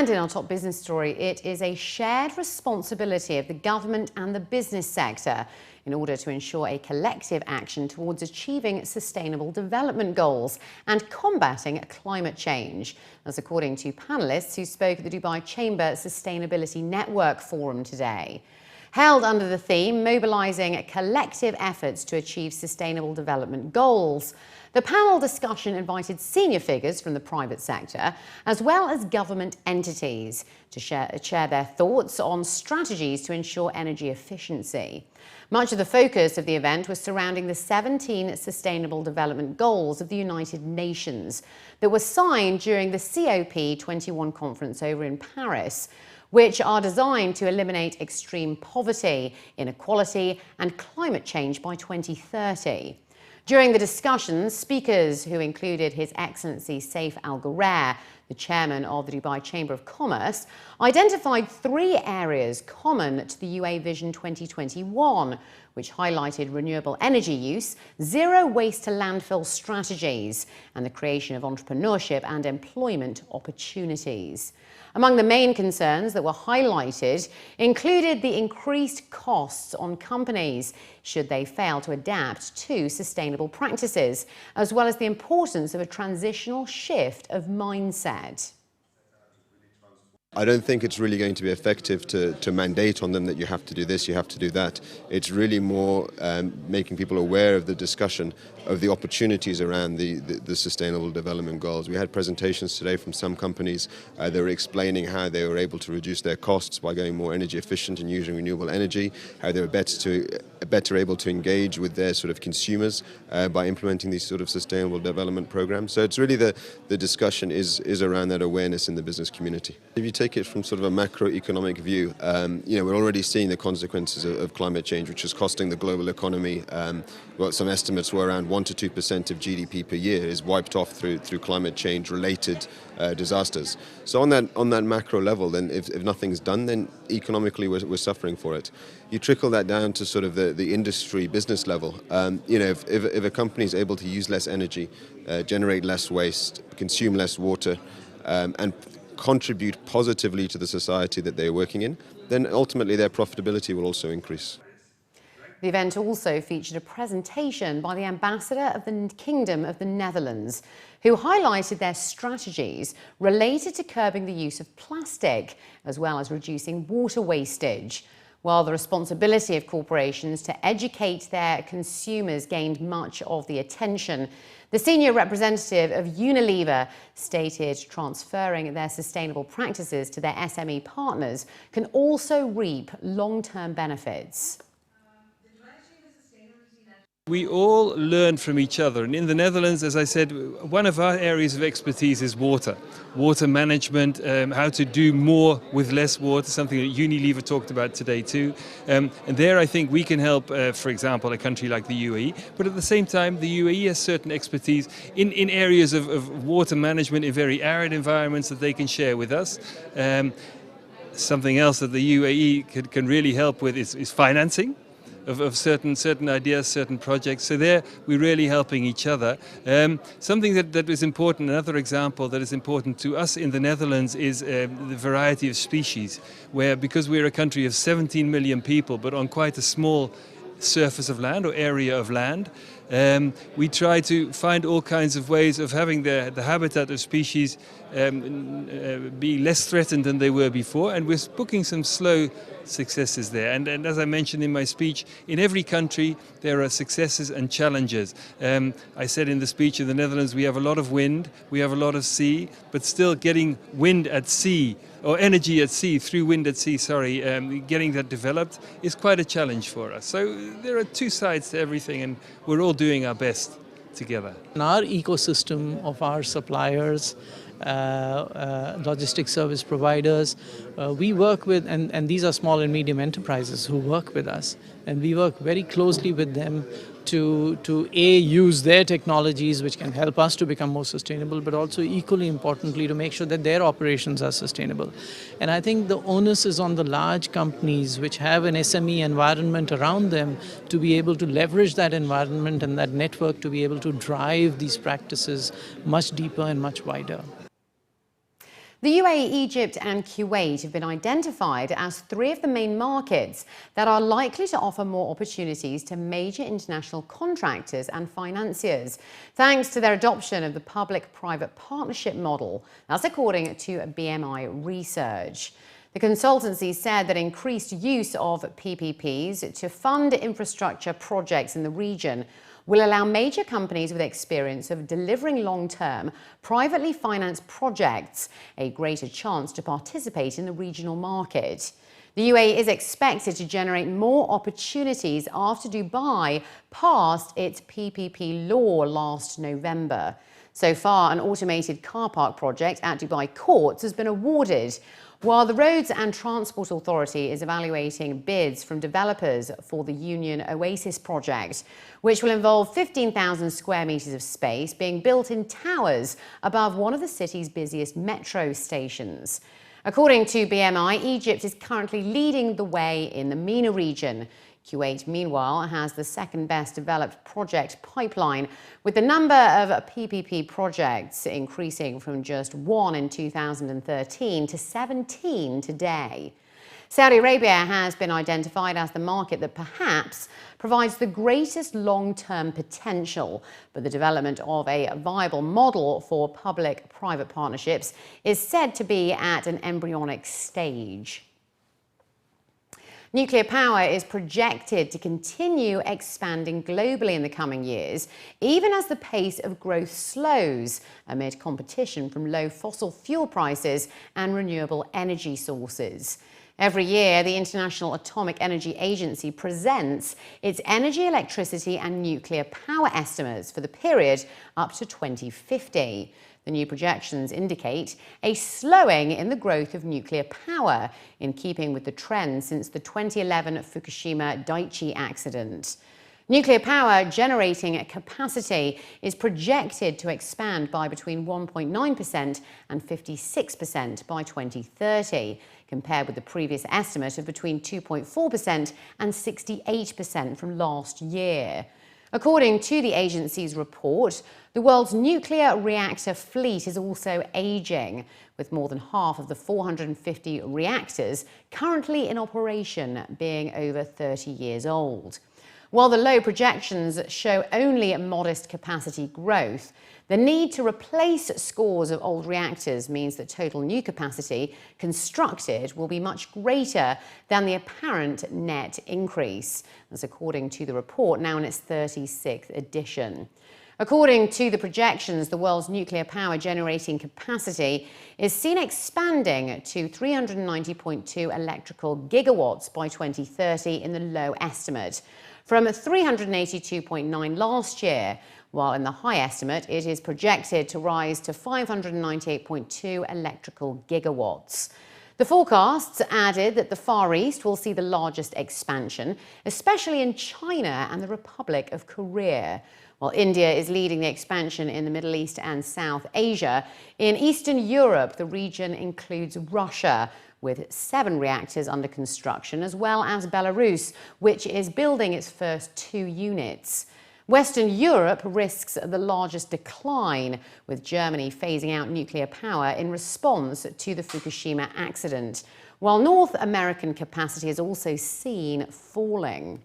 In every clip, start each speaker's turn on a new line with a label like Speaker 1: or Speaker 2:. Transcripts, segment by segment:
Speaker 1: And in our top business story, it is a shared responsibility of the government and the business sector in order to ensure a collective action towards achieving sustainable development goals and combating climate change. That's according to panellists who spoke at the Dubai Chamber Sustainability Network Forum today. Held under the theme, mobilising collective efforts to achieve sustainable development goals. The panel discussion invited senior figures from the private sector, as well as government entities, to share their thoughts on strategies to ensure energy efficiency. Much of the focus of the event was surrounding the 17 Sustainable Development Goals of the United Nations that were signed during the COP21 conference over in Paris, which are designed to eliminate extreme poverty, inequality and climate change by 2030. During the discussions, speakers who included His Excellency Saif Al Ghurair, the chairman of the Dubai Chamber of Commerce, identified 3 areas common to the UAE Vision 2021, which highlighted renewable energy use, zero waste to landfill strategies, and the creation of entrepreneurship and employment opportunities. Among the main concerns that were highlighted included the increased costs on companies should they fail to adapt to sustainable practices, as well as the importance of a transitional shift of mindset.
Speaker 2: I don't think it's really going to be effective to mandate on them that you have to do this, you have to do that. It's really more making people aware of the discussion of the opportunities around the Sustainable Development Goals. We had presentations today from some companies. They were explaining how they were able to reduce their costs by going more energy efficient and using renewable energy, how they were better able to engage with their sort of consumers by implementing these sort of sustainable development programs. So it's really the discussion is around that awareness in the business community. If you take it from sort of a macroeconomic view, we're already seeing the consequences of climate change, which is costing the global economy. Some estimates were around 1 to 2% of GDP per year is wiped off through climate change related disasters. So on that macro level, then if nothing's done, then economically we're suffering for it. You trickle that down to sort of the industry business level. If a company is able to use less energy, generate less waste, consume less water, and contribute positively to the society that they're working in, then ultimately their profitability will also increase.
Speaker 1: The event also featured a presentation by the Ambassador of the Kingdom of the Netherlands, who highlighted their strategies related to curbing the use of plastic, as well as reducing water wastage. While the responsibility of corporations to educate their consumers gained much of the attention, the senior representative of Unilever stated transferring their sustainable practices to their SME partners can also reap long-term benefits.
Speaker 3: We all learn from each other, and in the Netherlands, as I said, one of our areas of expertise is water management, how to do more with less water, something that Unilever talked about today too. And there I think we can help, for example, a country like the UAE, but at the same time the UAE has certain expertise in areas of water management in very arid environments that they can share with us. Something else that the UAE can really help with is financing of certain ideas, certain projects. So there we're really helping each other. Something that is important, another example that is important to us in the Netherlands is the variety of species, where because we're a country of 17 million people, but on quite a small surface of land or area of land, we try to find all kinds of ways of having the habitat of species be less threatened than they were before, and we're booking some slow successes there. And as I mentioned in my speech, in every country there are successes and challenges. I said in the speech in the Netherlands we have a lot of wind, we have a lot of sea, but still getting wind at sea, or energy at sea, through wind at sea, getting that developed is quite a challenge for us. So there are two sides to everything, and we're all doing our best together.
Speaker 4: In our ecosystem of our suppliers, logistics service providers, we work with, and these are small and medium enterprises who work with us, and we work very closely with them to use their technologies which can help us to become more sustainable, but also equally importantly to make sure that their operations are sustainable. And I think the onus is on the large companies which have an SME environment around them to be able to leverage that environment and that network to be able to drive these practices much deeper and much wider.
Speaker 1: The UAE, Egypt and Kuwait have been identified as three of the main markets that are likely to offer more opportunities to major international contractors and financiers, thanks to their adoption of the public-private partnership model. That's according to BMI research. The consultancy said that increased use of PPPs to fund infrastructure projects in the region will allow major companies with experience of delivering long-term, privately financed projects a greater chance to participate in the regional market. The UAE is expected to generate more opportunities after Dubai passed its PPP law last November. So far, an automated car park project at Dubai courts has been awarded, while the Roads and Transport Authority is evaluating bids from developers for the Union Oasis project, which will involve 15,000 square metres of space being built in towers above one of the city's busiest metro stations. According to BMI, Egypt is currently leading the way in the MENA region. Kuwait, meanwhile, has the second best developed project pipeline, with the number of PPP projects increasing from just 1 in 2013 to 17 today. Saudi Arabia has been identified as the market that perhaps provides the greatest long-term potential, but the development of a viable model for public-private partnerships is said to be at an embryonic stage. Nuclear power is projected to continue expanding globally in the coming years, even as the pace of growth slows amid competition from low fossil fuel prices and renewable energy sources. Every year, the International Atomic Energy Agency presents its energy, electricity and nuclear power estimates for the period up to 2050. The new projections indicate a slowing in the growth of nuclear power, in keeping with the trend since the 2011 Fukushima Daiichi accident. Nuclear power generating capacity is projected to expand by between 1.9% and 56% by 2030, compared with the previous estimate of between 2.4% and 68% from last year. According to the agency's report, the world's nuclear reactor fleet is also aging, with more than half of the 450 reactors currently in operation being over 30 years old. While the low projections show only modest capacity growth, the need to replace scores of old reactors means that total new capacity constructed will be much greater than the apparent net increase. That's according to the report, now in its 36th edition. According to the projections, the world's nuclear power generating capacity is seen expanding to 390.2 electrical gigawatts by 2030 in the low estimate, from 382.9 last year, while in the high estimate it is projected to rise to 598.2 electrical gigawatts. The forecasts added that the Far East will see the largest expansion, especially in China and the Republic of Korea, while India is leading the expansion in the Middle East and South Asia. In Eastern Europe, the region includes Russia, with 7 reactors under construction, as well as Belarus, which is building its first 2 units. Western Europe risks the largest decline, with Germany phasing out nuclear power in response to the Fukushima accident, while North American capacity is also seen falling.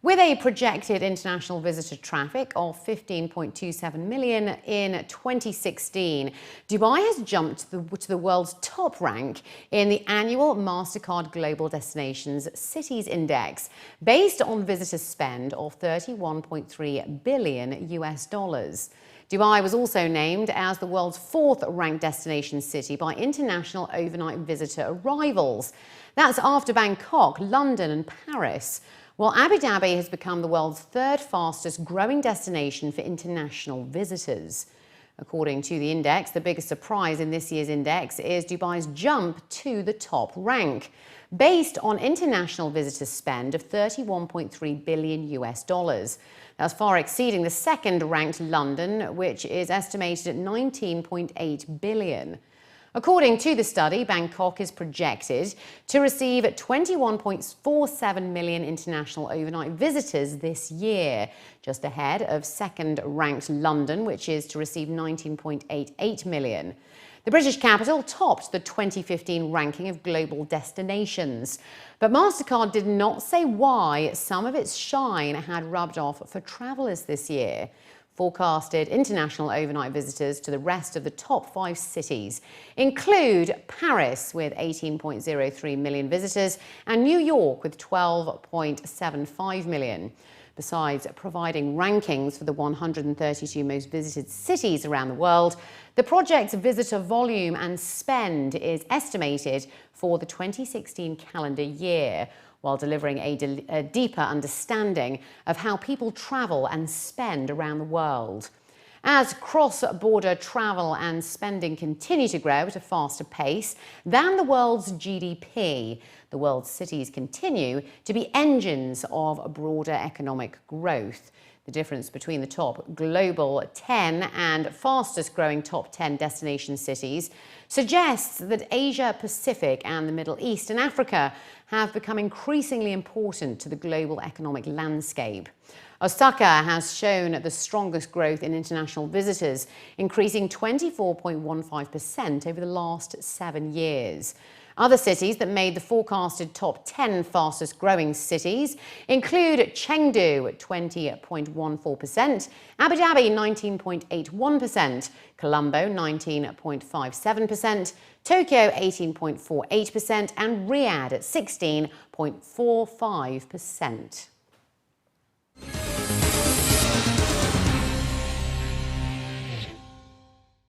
Speaker 1: With a projected international visitor traffic of 15.27 million in 2016, Dubai has jumped to the world's top rank in the annual MasterCard Global Destinations Cities Index, based on visitor spend of $31.3 billion US. Dubai was also named as the world's 4th ranked destination city by international overnight visitor arrivals. That's after Bangkok, London and Paris, while Abu Dhabi has become the world's 3rd fastest growing destination for international visitors. According to the index, the biggest surprise in this year's index is Dubai's jump to the top rank, based on international visitor spend of $31.3 billion US. That's far exceeding the 2nd ranked London, which is estimated at $19.8 billion. According to the study, Bangkok is projected to receive 21.47 million international overnight visitors this year, just ahead of second-ranked London, which is to receive 19.88 million. The British capital topped the 2015 ranking of global destinations. But MasterCard did not say why some of its shine had rubbed off for travellers this year. Forecasted international overnight visitors to the rest of the top 5 cities include Paris with 18.03 million visitors and New York with 12.75 million. Besides providing rankings for the 132 most visited cities around the world, the project's visitor volume and spend is estimated for the 2016 calendar year, while delivering a deeper understanding of how people travel and spend around the world. As cross-border travel and spending continue to grow at a faster pace than the world's GDP, the world's cities continue to be engines of broader economic growth. The difference between the top global 10 and fastest growing top 10 destination cities suggests that Asia Pacific and the Middle East and Africa have become increasingly important to the global economic landscape. Osaka has shown the strongest growth in international visitors, increasing 24.15% over the last 7 years. Other cities that made the forecasted top 10 fastest growing cities include Chengdu at 20.14%, Abu Dhabi 19.81%, Colombo 19.57%, Tokyo 18.48% and Riyadh at 16.45%.